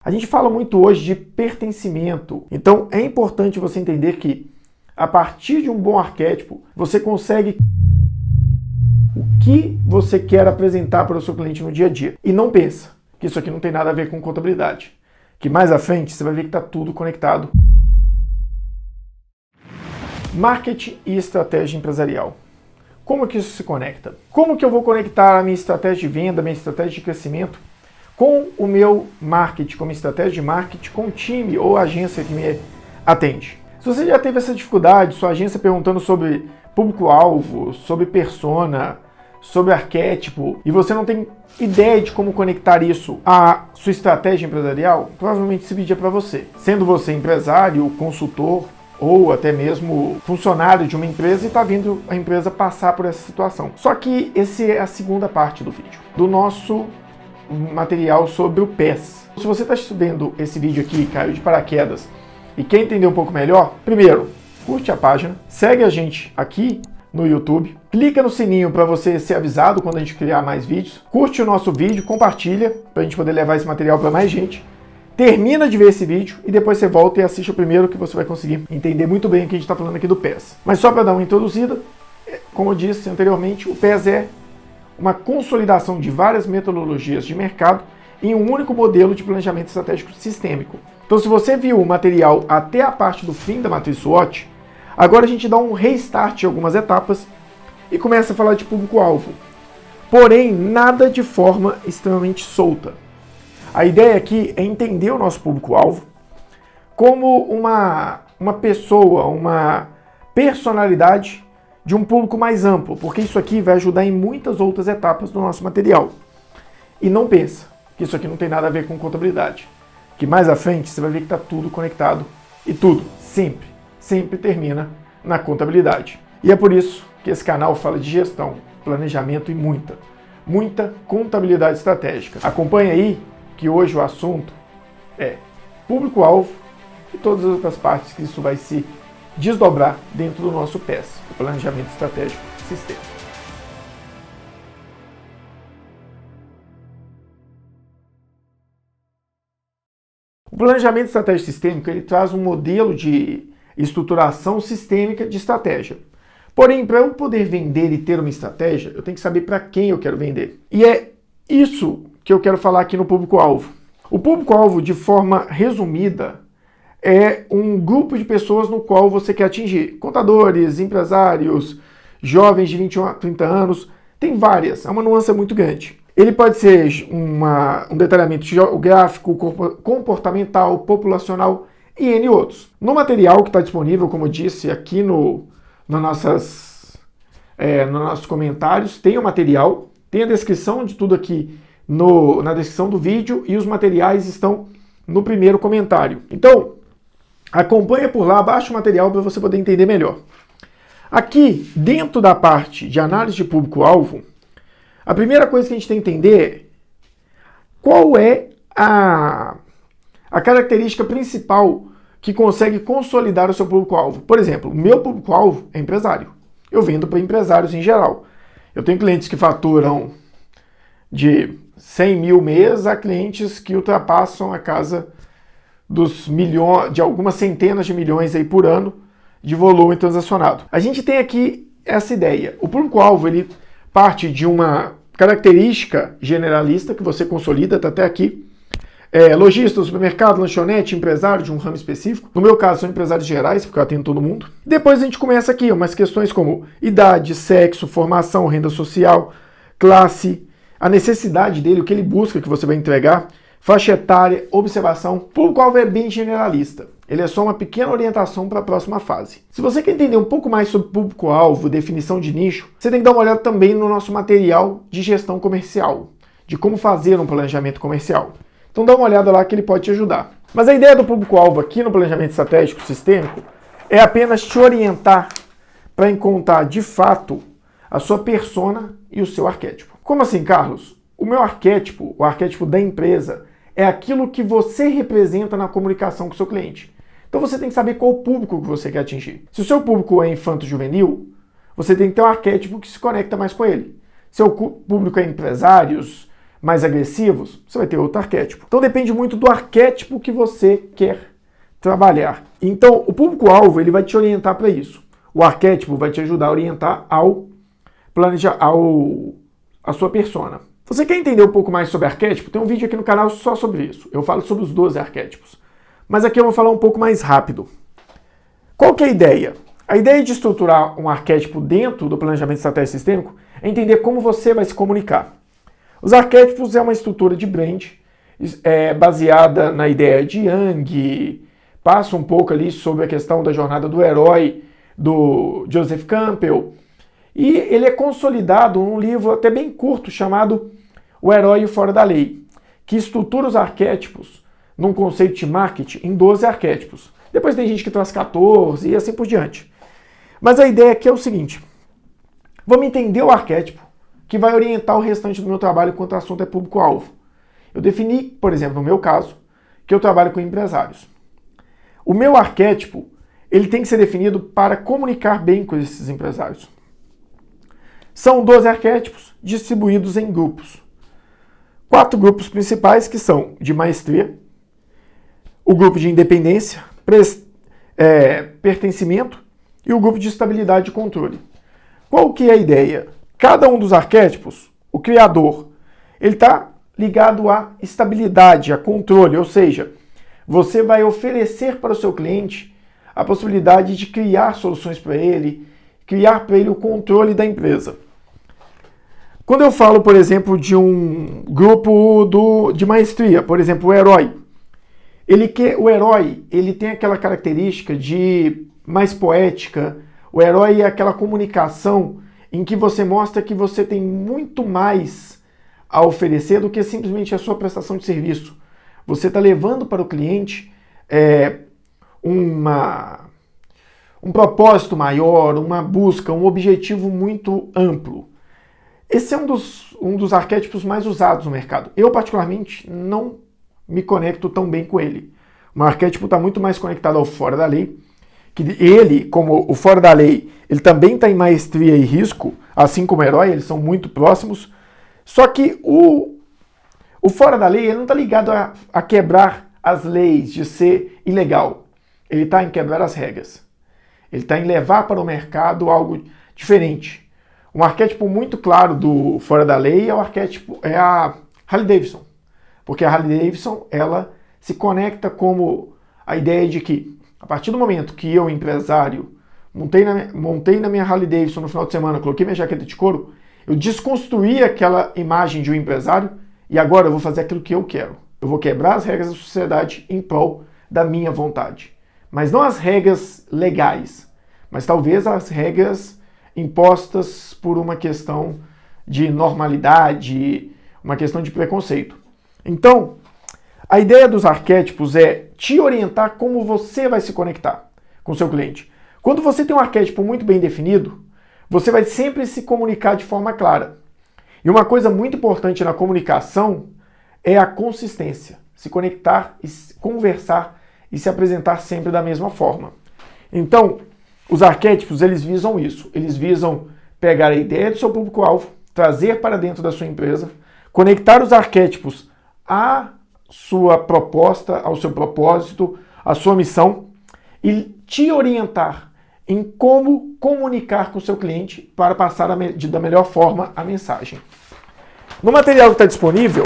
A gente fala muito hoje de pertencimento, então é importante você entender que a partir de um bom arquétipo, você consegue o que você quer apresentar para o seu cliente no dia a dia. E não pensa que isso aqui não tem nada a ver com contabilidade, que mais à frente você vai ver que está tudo conectado. Marketing e estratégia empresarial. Como que isso se conecta? Como que eu vou conectar a minha estratégia de venda, a minha estratégia de crescimento com o meu marketing, com a minha estratégia de marketing, com o time ou agência que me atende? Se você já teve essa dificuldade, sua agência perguntando sobre público-alvo, sobre persona, sobre arquétipo, e você não tem ideia de como conectar isso à sua estratégia empresarial, provavelmente esse vídeo é para você. Sendo você empresário, consultor, ou até mesmo funcionário de uma empresa e está vendo a empresa passar por essa situação. Só que essa é a segunda parte do vídeo, do nosso material sobre o PES. Se você está vendo esse vídeo aqui, caiu de paraquedas, e quer entender um pouco melhor, primeiro, curte a página, segue a gente aqui no YouTube, clica no sininho para você ser avisado quando a gente criar mais vídeos, curte o nosso vídeo, compartilha para a gente poder levar esse material para mais gente. Termina de ver esse vídeo e depois você volta e assiste o primeiro que você vai conseguir entender muito bem o que a gente está falando aqui do PES. Mas só para dar uma introduzida, como eu disse anteriormente, o PES é uma consolidação de várias metodologias de mercado em um único modelo de planejamento estratégico sistêmico. Então, se você viu o material até a parte do fim da matriz SWOT, agora a gente dá um restart em algumas etapas e começa a falar de público-alvo. Porém, nada de forma extremamente solta. A ideia aqui é entender o nosso público-alvo como uma pessoa, uma personalidade de um público mais amplo, porque isso aqui vai ajudar em muitas outras etapas do nosso material. E não pensa que isso aqui não tem nada a ver com contabilidade, que mais à frente você vai ver que está tudo conectado e tudo, sempre termina na contabilidade. E é por isso que esse canal fala de gestão, planejamento e muita contabilidade estratégica. Acompanhe aí que hoje o assunto é público-alvo e todas as outras partes que isso vai se desdobrar dentro do nosso PES, o Planejamento Estratégico Sistêmico. O Planejamento Estratégico Sistêmico ele traz um modelo de estruturação sistêmica de estratégia. Porém, para eu poder vender e ter uma estratégia, eu tenho que saber para quem eu quero vender. E é isso que eu quero falar aqui no público-alvo. O público-alvo, de forma resumida, é um grupo de pessoas no qual você quer atingir. Contadores, empresários, jovens de 21 a 30 anos, tem várias, é uma nuance muito grande. Ele pode ser um detalhamento geográfico, comportamental, populacional e N outros. No material que está disponível, como eu disse, aqui nos nossos comentários, tem o material, tem a descrição de tudo aqui na descrição do vídeo e os materiais estão no primeiro comentário. Então, acompanha por lá, baixa o material para você poder entender melhor. Aqui, dentro da parte de análise de público-alvo, a primeira coisa que a gente tem que entender é qual é a característica principal que consegue consolidar o seu público-alvo. Por exemplo, o meu público-alvo é empresário. Eu vendo para empresários em geral. Eu tenho clientes que faturam de 100 mil mês a clientes que ultrapassam a casa dos milhões, de algumas centenas de milhões aí por ano de volume transacionado. A gente tem aqui essa ideia. O público-alvo ele parte de uma característica generalista que você consolida até aqui. Lojista, supermercado, lanchonete, empresário de um ramo específico. No meu caso, são empresários gerais, porque eu atendo todo mundo. Depois a gente começa aqui umas questões como idade, sexo, formação, renda social, classe, a necessidade dele, o que ele busca que você vai entregar, faixa etária, observação. O público-alvo é bem generalista. Ele é só uma pequena orientação para a próxima fase. Se você quer entender um pouco mais sobre público-alvo, definição de nicho, você tem que dar uma olhada também no nosso material de gestão comercial, de como fazer um planejamento comercial. Então dá uma olhada lá que ele pode te ajudar. Mas a ideia do público-alvo aqui no planejamento estratégico sistêmico é apenas te orientar para encontrar de fato a sua persona e o seu arquétipo. Como assim, Carlos? O meu arquétipo, o arquétipo da empresa, é aquilo que você representa na comunicação com o seu cliente. Então você tem que saber qual o público que você quer atingir. Se o seu público é infanto-juvenil, você tem que ter um arquétipo que se conecta mais com ele. Se o público é empresários, mais agressivos, você vai ter outro arquétipo. Então depende muito do arquétipo que você quer trabalhar. Então o público-alvo ele vai te orientar para isso. O arquétipo vai te ajudar a orientar ao planejar a sua persona. Você quer entender um pouco mais sobre arquétipo? Tem um vídeo aqui no canal só sobre isso. Eu falo sobre os 12 arquétipos. Mas aqui eu vou falar um pouco mais rápido. Qual que é a ideia? A ideia de estruturar um arquétipo dentro do planejamento estratégico sistêmico é entender como você vai se comunicar. Os arquétipos é uma estrutura de brand baseada na ideia de Jung, passa um pouco ali sobre a questão da jornada do herói do Joseph Campbell, e ele é consolidado num livro até bem curto chamado O Herói Fora da Lei, que estrutura os arquétipos num conceito de marketing em 12 arquétipos. Depois tem gente que traz 14 e assim por diante. Mas a ideia aqui é o seguinte: vamos entender o arquétipo que vai orientar o restante do meu trabalho enquanto o assunto é público-alvo. Eu defini, por exemplo, no meu caso, que eu trabalho com empresários. O meu arquétipo ele tem que ser definido para comunicar bem com esses empresários. São 12 arquétipos distribuídos em grupos. 4 grupos principais que são de maestria, o grupo de independência, pertencimento e o grupo de estabilidade e controle. Qual que é a ideia? Cada um dos arquétipos, o criador, ele está ligado à estabilidade, a controle, ou seja, você vai oferecer para o seu cliente a possibilidade de criar soluções para ele, criar para ele o controle da empresa. Quando eu falo, por exemplo, de um grupo de maestria, por exemplo, o herói, o herói ele tem aquela característica de mais poética. O herói é aquela comunicação em que você mostra que você tem muito mais a oferecer do que simplesmente a sua prestação de serviço. Você está levando para o cliente um propósito maior, uma busca, um objetivo muito amplo. Esse é um dos arquétipos mais usados no mercado. Eu, particularmente, não me conecto tão bem com ele. O meu arquétipo está muito mais conectado ao fora da lei, que ele, como o fora da lei, ele também está em maestria e risco, assim como o herói, eles são muito próximos. Só que o fora da lei ele não está ligado a quebrar as leis, de ser ilegal. Ele está em quebrar as regras. Ele está em levar para o mercado algo diferente. Um arquétipo muito claro do fora da lei é a Harley Davidson. Porque a Harley Davidson, ela se conecta como a ideia de que, a partir do momento que eu, empresário, montei na minha Harley Davidson no final de semana, coloquei minha jaqueta de couro, eu desconstruí aquela imagem de um empresário e agora eu vou fazer aquilo que eu quero. Eu vou quebrar as regras da sociedade em prol da minha vontade. Mas não as regras legais, mas talvez as regras impostas por uma questão de normalidade, uma questão de preconceito. Então, a ideia dos arquétipos é te orientar como você vai se conectar com o seu cliente. Quando você tem um arquétipo muito bem definido, você vai sempre se comunicar de forma clara. E uma coisa muito importante na comunicação é a consistência. Se conectar, conversar e se apresentar sempre da mesma forma. Então, os arquétipos, eles visam isso. Eles visam pegar a ideia do seu público-alvo, trazer para dentro da sua empresa, conectar os arquétipos à sua proposta, ao seu propósito, à sua missão e te orientar em como comunicar com o seu cliente para passar da melhor forma a mensagem. No material que está disponível,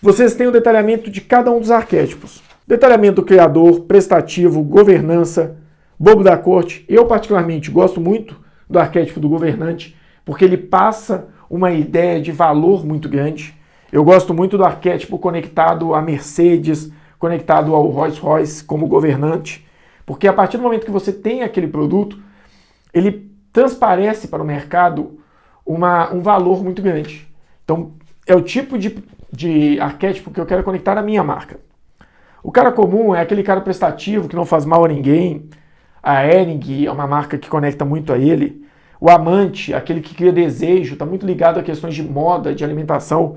vocês têm o detalhamento de cada um dos arquétipos. Detalhamento do criador, prestativo, governança, bobo da corte. Eu, particularmente, gosto muito do arquétipo do governante, porque ele passa uma ideia de valor muito grande. Eu gosto muito do arquétipo conectado à Mercedes, conectado ao Rolls-Royce como governante, porque a partir do momento que você tem aquele produto, ele transparece para o mercado um valor muito grande. Então, é o tipo de arquétipo que eu quero conectar à minha marca. O cara comum é aquele cara prestativo que não faz mal a ninguém. A Hering é uma marca que conecta muito a ele. O amante, aquele que cria desejo, está muito ligado a questões de moda, de alimentação.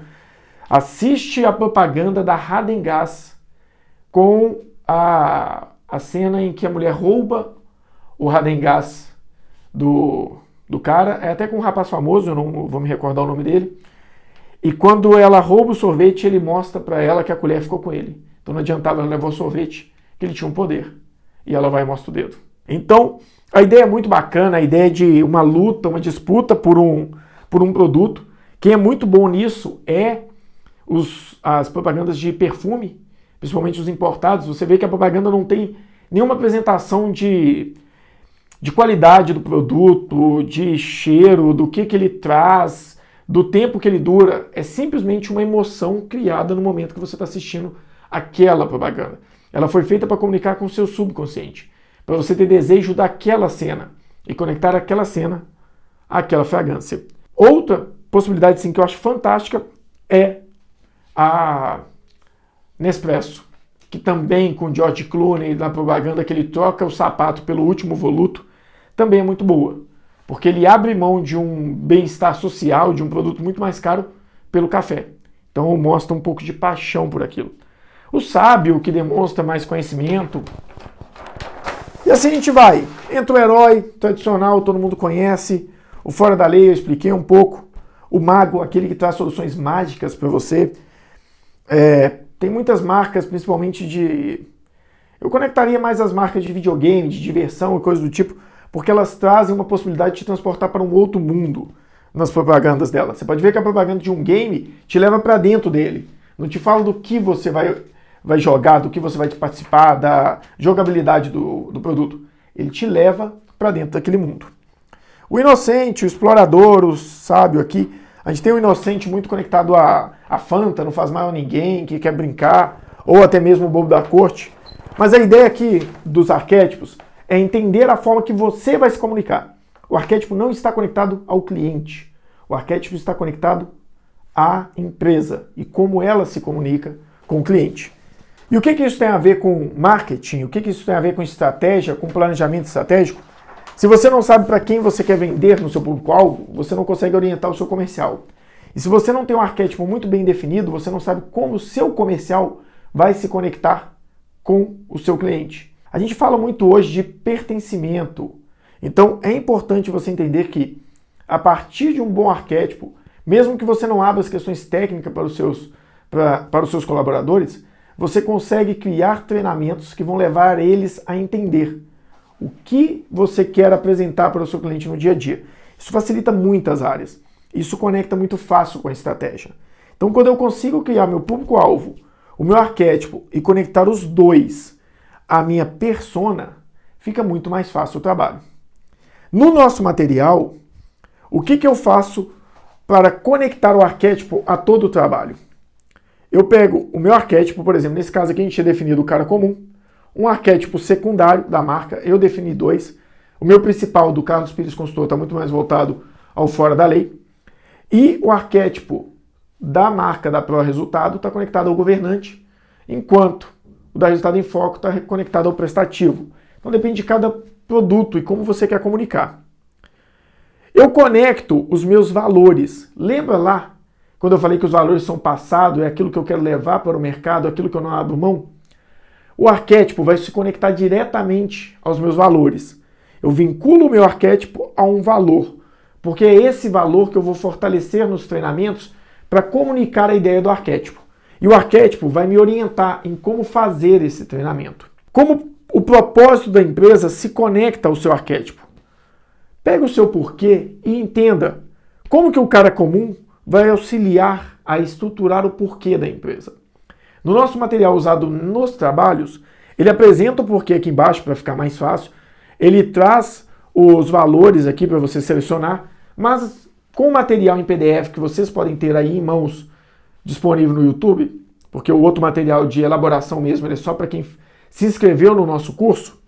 Assiste a propaganda da Häagen-Dazs com a cena em que a mulher rouba o Häagen-Dazs do cara, é até com um rapaz famoso, eu não vou me recordar o nome dele, E quando ela rouba o sorvete, ele mostra para ela que a colher ficou com ele. Então não adiantava ela levar o sorvete, que ele tinha um poder. E ela vai e mostra o dedo. Então, a ideia é muito bacana, a ideia de uma luta, uma disputa por um produto. Quem é muito bom nisso é as propagandas de perfume, principalmente os importados. Você vê que a propaganda não tem nenhuma apresentação de qualidade do produto, de cheiro, do que ele traz, do tempo que ele dura. É simplesmente uma emoção criada no momento que você está assistindo aquela propaganda. Ela foi feita para comunicar com o seu subconsciente, para você ter desejo daquela cena e conectar aquela cena àquela fragrância. Outra possibilidade sim, que eu acho fantástica é a Nespresso, que também com George Clooney na propaganda que ele troca o sapato pelo último voluto, também é muito boa, porque ele abre mão de um bem-estar social, de um produto muito mais caro, pelo café. Então mostra um pouco de paixão por aquilo. O sábio, que demonstra mais conhecimento. E assim a gente vai. Entra o herói, tradicional, todo mundo conhece. O fora da lei, eu expliquei um pouco. O mago, aquele que traz soluções mágicas para você. Tem muitas marcas, principalmente de... Eu conectaria mais as marcas de videogame, de diversão e coisas do tipo, porque elas trazem uma possibilidade de te transportar para um outro mundo nas propagandas dela. Você pode ver que a propaganda de um game te leva para dentro dele. Não te fala do que você vai jogar, do que você vai participar, da jogabilidade do produto. Ele te leva para dentro daquele mundo. O inocente, o explorador, o sábio aqui, a gente tem o inocente muito conectado a Fanta, não faz mal a ninguém, que quer brincar, ou até mesmo o bobo da corte. Mas a ideia aqui dos arquétipos é entender a forma que você vai se comunicar. O arquétipo não está conectado ao cliente. O arquétipo está conectado à empresa e como ela se comunica com o cliente. E o que isso tem a ver com marketing? O que isso tem a ver com estratégia, com planejamento estratégico? Se você não sabe para quem você quer vender no seu público-alvo, você não consegue orientar o seu comercial. E se você não tem um arquétipo muito bem definido, você não sabe como o seu comercial vai se conectar com o seu cliente. A gente fala muito hoje de pertencimento. Então é importante você entender que, a partir de um bom arquétipo, mesmo que você não abra as questões técnicas para os seus colaboradores, você consegue criar treinamentos que vão levar eles a entender o que você quer apresentar para o seu cliente no dia a dia. Isso facilita muitas áreas. Isso conecta muito fácil com a estratégia. Então, quando eu consigo criar meu público-alvo, o meu arquétipo e conectar os dois à minha persona, fica muito mais fácil o trabalho. No nosso material, o que eu faço para conectar o arquétipo a todo o trabalho? Eu pego o meu arquétipo, por exemplo, nesse caso aqui a gente tinha definido o cara comum, um arquétipo secundário da marca, eu defini 2. O meu principal, do Carlos Pires Consultor, está muito mais voltado ao fora da lei. E o arquétipo da marca da Pro Resultado está conectado ao governante, enquanto o da Resultado em Foco está conectado ao prestativo. Então depende de cada produto e como você quer comunicar. Eu conecto os meus valores. Lembra lá, quando eu falei que os valores são passado, é aquilo que eu quero levar para o mercado, aquilo que eu não abro mão? O arquétipo vai se conectar diretamente aos meus valores. Eu vinculo o meu arquétipo a um valor, porque é esse valor que eu vou fortalecer nos treinamentos para comunicar a ideia do arquétipo. E o arquétipo vai me orientar em como fazer esse treinamento. Como o propósito da empresa se conecta ao seu arquétipo. Pega o seu porquê e entenda como que o cara comum vai auxiliar a estruturar o porquê da empresa. No nosso material usado nos trabalhos, ele apresenta o porquê aqui embaixo para ficar mais fácil. Ele traz os valores aqui para você selecionar, mas com o material em PDF que vocês podem ter aí em mãos disponível no YouTube, porque o outro material de elaboração mesmo ele é só para quem se inscreveu no nosso curso,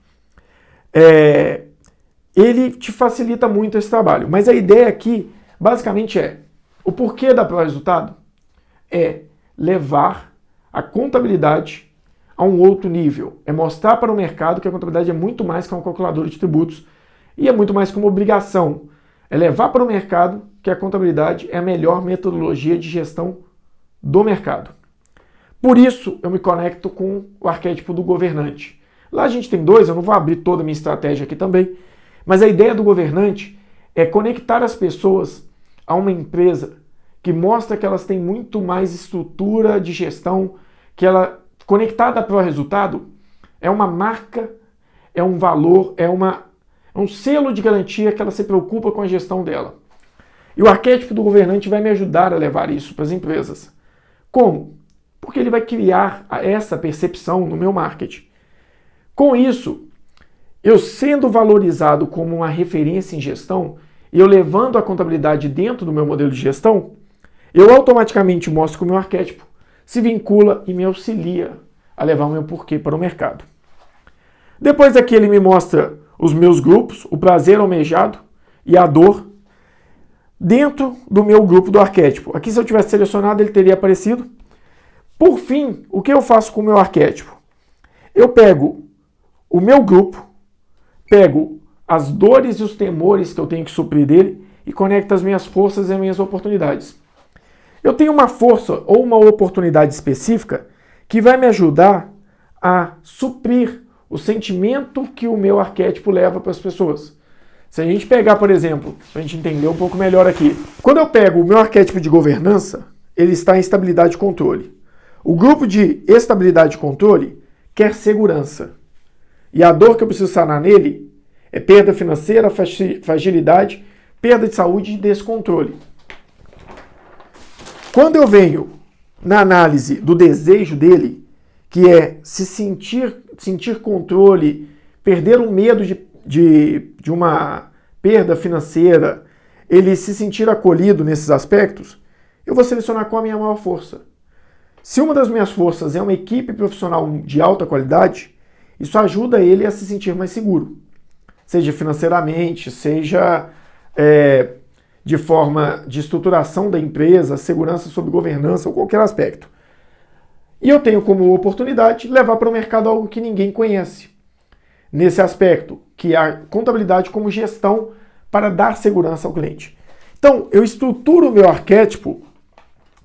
ele te facilita muito esse trabalho. Mas a ideia aqui, basicamente, o porquê da Pro Resultado é levar a contabilidade a um outro nível. É mostrar para o mercado que a contabilidade é muito mais que uma calculadora de tributos e é muito mais que uma obrigação. É levar para o mercado que a contabilidade é a melhor metodologia de gestão do mercado. Por isso, eu me conecto com o arquétipo do governante. Lá a gente tem 2, eu não vou abrir toda a minha estratégia aqui também, mas a ideia do governante é conectar as pessoas a uma empresa que mostra que elas têm muito mais estrutura de gestão, que ela, conectada para o resultado, é uma marca, é um valor, é um selo de garantia que ela se preocupa com a gestão dela. E o arquétipo do governante vai me ajudar a levar isso para as empresas. Como? Porque ele vai criar essa percepção no meu marketing. Com isso, eu sendo valorizado como uma referência em gestão, e eu levando a contabilidade dentro do meu modelo de gestão, eu automaticamente mostro que o meu arquétipo se vincula e me auxilia a levar o meu porquê para o mercado. Depois daqui ele me mostra os meus grupos, o prazer almejado e a dor, dentro do meu grupo do arquétipo. Aqui, se eu tivesse selecionado, ele teria aparecido. Por fim, o que eu faço com o meu arquétipo? Eu pego o meu grupo, pego as dores e os temores que eu tenho que suprir dele e conecto as minhas forças e as minhas oportunidades. Eu tenho uma força ou uma oportunidade específica que vai me ajudar a suprir o sentimento que o meu arquétipo leva para as pessoas. Se a gente pegar, por exemplo, para a gente entender um pouco melhor aqui, quando eu pego o meu arquétipo de governança, ele está em estabilidade e controle. O grupo de estabilidade e controle quer segurança. E a dor que eu preciso sanar nele é perda financeira, fragilidade, perda de saúde e descontrole. Quando eu venho na análise do desejo dele, que é se sentir controle, perder o medo de uma perda financeira, ele se sentir acolhido nesses aspectos, eu vou selecionar qual a minha maior força. Se uma das minhas forças é uma equipe profissional de alta qualidade, isso ajuda ele a se sentir mais seguro. Seja financeiramente, seja de forma de estruturação da empresa, segurança sobre governança ou qualquer aspecto. E eu tenho como oportunidade levar para o mercado algo que ninguém conhece. Nesse aspecto, que é a contabilidade como gestão para dar segurança ao cliente. Então, eu estruturo o meu arquétipo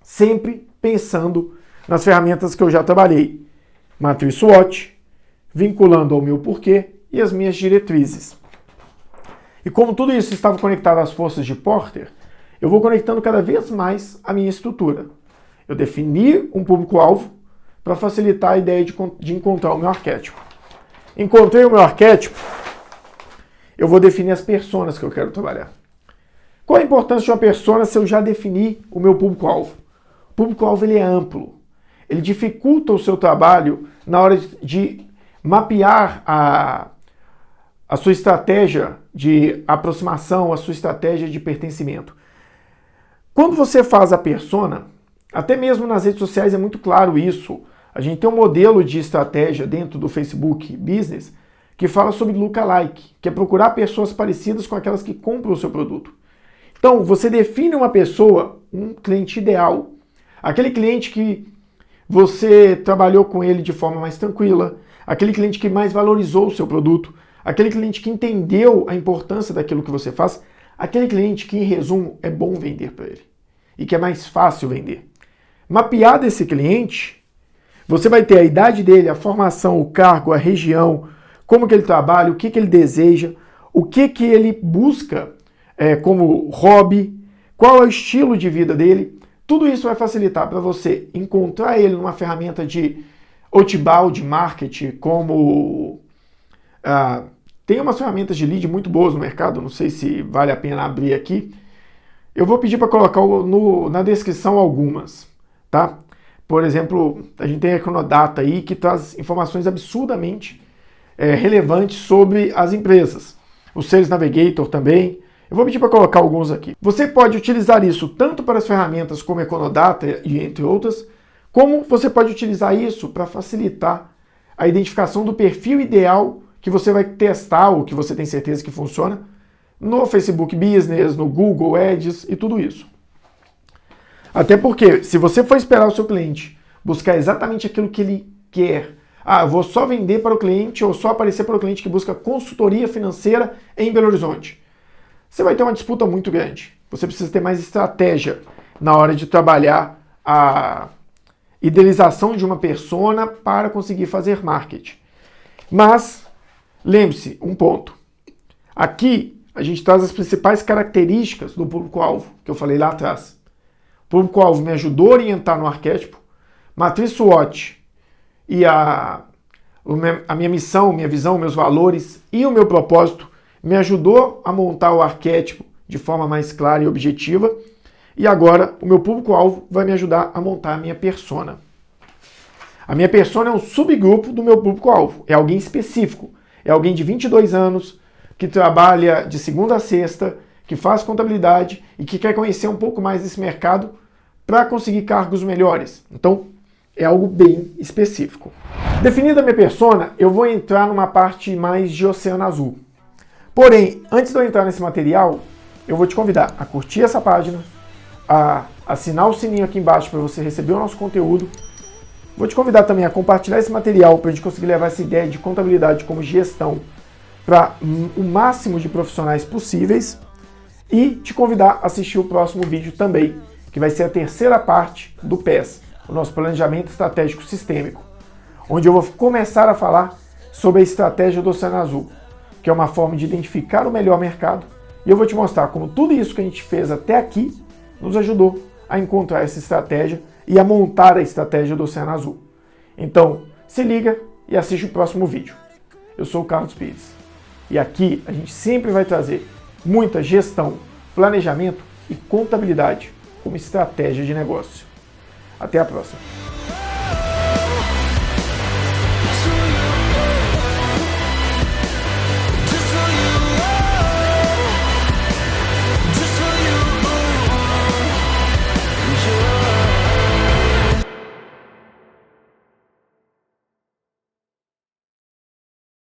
sempre pensando nas ferramentas que eu já trabalhei. Matriz SWOT, vinculando ao meu porquê e as minhas diretrizes. E como tudo isso estava conectado às forças de Porter, eu vou conectando cada vez mais a minha estrutura. Eu defini um público-alvo para facilitar a ideia de encontrar o meu arquétipo. Encontrei o meu arquétipo, eu vou definir as personas que eu quero trabalhar. Qual a importância de uma persona se eu já defini o meu público-alvo? O público-alvo ele é amplo. Ele dificulta o seu trabalho na hora de mapear a sua estratégia de aproximação, a sua estratégia de pertencimento. Quando você faz a persona, até mesmo nas redes sociais é muito claro isso. A gente tem um modelo de estratégia dentro do Facebook Business que fala sobre lookalike, que é procurar pessoas parecidas com aquelas que compram o seu produto. Então, você define uma pessoa, um cliente ideal, aquele cliente que você trabalhou com ele de forma mais tranquila, aquele cliente que mais valorizou o seu produto, aquele cliente que entendeu a importância daquilo que você faz, aquele cliente que, em resumo, é bom vender para ele e que é mais fácil vender. Mapeado esse cliente, você vai ter a idade dele, a formação, o cargo, a região, como que ele trabalha, o que ele deseja, o que ele busca como hobby, qual é o estilo de vida dele. Tudo isso vai facilitar para você encontrar ele numa ferramenta de outbound marketing, como tem umas ferramentas de lead muito boas no mercado, não sei se vale a pena abrir aqui. Eu vou pedir para colocar na descrição algumas, tá? Por exemplo, a gente tem a Econodata aí que traz informações absurdamente relevantes sobre as empresas. O Sales Navigator também. Eu vou pedir para colocar alguns aqui. Você pode utilizar isso tanto para as ferramentas como Econodata e entre outras, como você pode utilizar isso para facilitar a identificação do perfil ideal que você vai testar ou que você tem certeza que funciona no Facebook Business, no Google Ads e tudo isso. Até porque, se você for esperar o seu cliente buscar exatamente aquilo que ele quer, eu vou só vender para o cliente ou só aparecer para o cliente que busca consultoria financeira em Belo Horizonte, você vai ter uma disputa muito grande. Você precisa ter mais estratégia na hora de trabalhar a idealização de uma persona para conseguir fazer marketing. Mas, lembre-se, um ponto. Aqui, a gente traz as principais características do público-alvo, que eu falei lá atrás. público-alvo me ajudou a orientar no arquétipo, matriz SWOT e a minha missão, minha visão, meus valores e o meu propósito me ajudou a montar o arquétipo de forma mais clara e objetiva. E agora o meu público-alvo vai me ajudar a montar a minha persona. A minha persona é um subgrupo do meu público-alvo, é alguém específico, é alguém de 22 anos, que trabalha de segunda a sexta, que faz contabilidade e que quer conhecer um pouco mais desse mercado para conseguir cargos melhores. Então, é algo bem específico. Definida a minha persona, eu vou entrar numa parte mais de Oceano Azul. Porém, antes de eu entrar nesse material, eu vou te convidar a curtir essa página, a assinar o sininho aqui embaixo para você receber o nosso conteúdo. Vou te convidar também a compartilhar esse material para a gente conseguir levar essa ideia de contabilidade como gestão para o máximo de profissionais possíveis e te convidar a assistir o próximo vídeo também, que vai ser a terceira parte do PES, o nosso Planejamento Estratégico Sistêmico, onde eu vou começar a falar sobre a estratégia do Oceano Azul, que é uma forma de identificar o melhor mercado, e eu vou te mostrar como tudo isso que a gente fez até aqui nos ajudou a encontrar essa estratégia e a montar a estratégia do Oceano Azul. Então, se liga e assiste o próximo vídeo. Eu sou o Carlos Pires e aqui a gente sempre vai trazer muita gestão, planejamento e contabilidade como estratégia de negócio. Até a próxima!